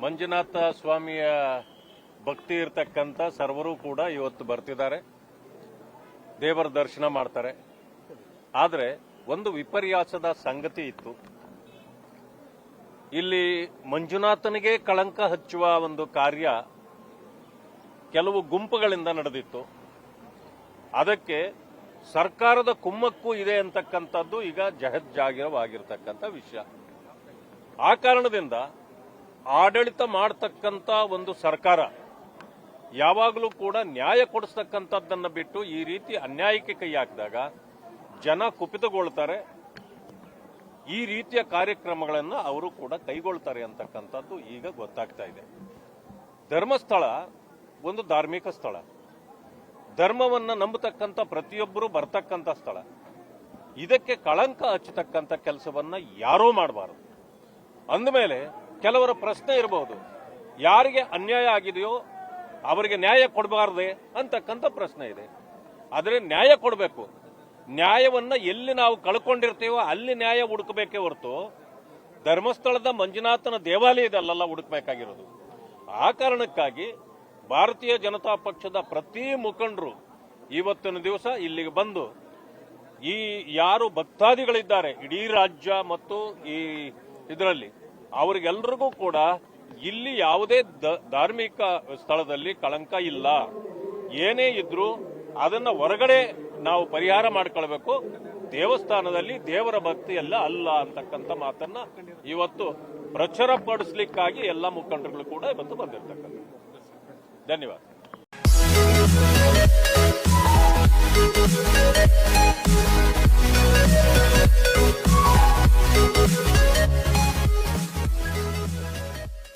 ಮಂಜುನಾಥ ಸ್ವಾಮಿಯ ಭಕ್ತಿ ಇರತಕ್ಕಂಥ ಸರ್ವರು ಕೂಡ ಇವತ್ತು ಬರ್ತಿದ್ದಾರೆ, ದೇವರ ದರ್ಶನ ಮಾಡ್ತಾರೆ. ಆದರೆ ಒಂದು ವಿಪರ್ಯಾಸದ ಸಂಗತಿ ಇತ್ತು. ಇಲ್ಲಿ ಮಂಜುನಾಥನಿಗೆ ಕಳಂಕ ಹಚ್ಚುವ ಒಂದು ಕಾರ್ಯ ಕೆಲವು ಗುಂಪುಗಳಿಂದ ನಡೆದಿತ್ತು. ಅದಕ್ಕೆ ಸರ್ಕಾರದ ಕುಮ್ಮಕ್ಕು ಇದೆ ಅಂತಕ್ಕಂಥದ್ದು ಈಗ ಜಗಜ್ಜಾಗಿರವಾಗಿರ್ತಕ್ಕಂಥ ವಿಷಯ. ಆ ಕಾರಣದಿಂದ ಆಡಳಿತ ಮಾಡತಕ್ಕಂಥ ಒಂದು ಸರ್ಕಾರ ಯಾವಾಗಲೂ ಕೂಡ ನ್ಯಾಯ ಕೊಡಿಸ್ತಕ್ಕಂಥದ್ದನ್ನು ಬಿಟ್ಟು ಈ ರೀತಿ ಅನ್ಯಾಯಕ್ಕೆ ಕೈ ಹಾಕಿದಾಗ ಜನ ಕುಪಿತಗೊಳ್ತಾರೆ. ಈ ರೀತಿಯ ಕಾರ್ಯಕ್ರಮಗಳನ್ನು ಅವರು ಕೂಡ ಕೈಗೊಳ್ತಾರೆ ಅಂತಕ್ಕಂಥದ್ದು ಈಗ ಗೊತ್ತಾಗ್ತಾ ಇದೆ. ಧರ್ಮಸ್ಥಳ ಒಂದು ಧಾರ್ಮಿಕ ಸ್ಥಳ, ಧರ್ಮವನ್ನು ನಂಬತಕ್ಕಂಥ ಪ್ರತಿಯೊಬ್ಬರು ಬರ್ತಕ್ಕಂಥ ಸ್ಥಳ. ಇದಕ್ಕೆ ಕಳಂಕ ಹಚ್ಚತಕ್ಕಂಥ ಕೆಲಸವನ್ನ ಯಾರೂ ಮಾಡಬಾರದು. ಅಂದಮೇಲೆ ಕೆಲವರ ಪ್ರಶ್ನೆ ಇರಬಹುದು, ಯಾರಿಗೆ ಅನ್ಯಾಯ ಆಗಿದೆಯೋ ಅವರಿಗೆ ನ್ಯಾಯ ಕೊಡಬಾರದೆ ಅಂತಕ್ಕಂಥ ಪ್ರಶ್ನೆ ಇದೆ. ಆದರೆ ನ್ಯಾಯ ಕೊಡಬೇಕು. ನ್ಯಾಯವನ್ನ ಎಲ್ಲಿ ನಾವು ಕಳ್ಕೊಂಡಿರ್ತೀವೋ ಅಲ್ಲಿ ನ್ಯಾಯ ಹುಡುಕಬೇಕೇ ಹೊರತು ಧರ್ಮಸ್ಥಳದ ಮಂಜುನಾಥನ ದೇವಾಲಯದಲ್ಲೆಲ್ಲ ಹುಡುಕಬೇಕಾಗಿರೋದು. ಆ ಕಾರಣಕ್ಕಾಗಿ ಭಾರತೀಯ ಜನತಾ ಪಕ್ಷದ ಪ್ರತಿ ಮುಖಂಡರು ಇವತ್ತಿನ ದಿವಸ ಇಲ್ಲಿಗೆ ಬಂದು ಈ ಯಾರು ಭಕ್ತಾದಿಗಳಿದ್ದಾರೆ ಇಡೀ ರಾಜ್ಯ ಮತ್ತು ಈ ಇದರಲ್ಲಿ ಅವರಿಗೆಲ್ಲರಿಗೂ ಕೂಡ ಇಲ್ಲಿ ಯಾವುದೇ ಧಾರ್ಮಿಕ ಸ್ಥಳದಲ್ಲಿ ಕಳಂಕ ಇಲ್ಲ. ಏನೇ ಇದ್ರೂ ಅದನ್ನ ಹೊರಗಡೆ ನಾವು ಪರಿಹಾರ ಮಾಡಿಕೊಳ್ಬೇಕು. ದೇವಸ್ಥಾನದಲ್ಲಿ ದೇವರ ಭಕ್ತಿಯಲ್ಲ ಅಲ್ಲ ಅಂತಕ್ಕಂಥ ಮಾತನ್ನ ಇವತ್ತು ಪ್ರಚಾರ ಪಡಿಸಲಿಕ್ಕಾಗಿ ಎಲ್ಲ ಮುಖಂಡರುಗಳು ಕೂಡ ಇವತ್ತು ಬಂದಿರತಕ್ಕಂಥ. ಧನ್ಯವಾದ.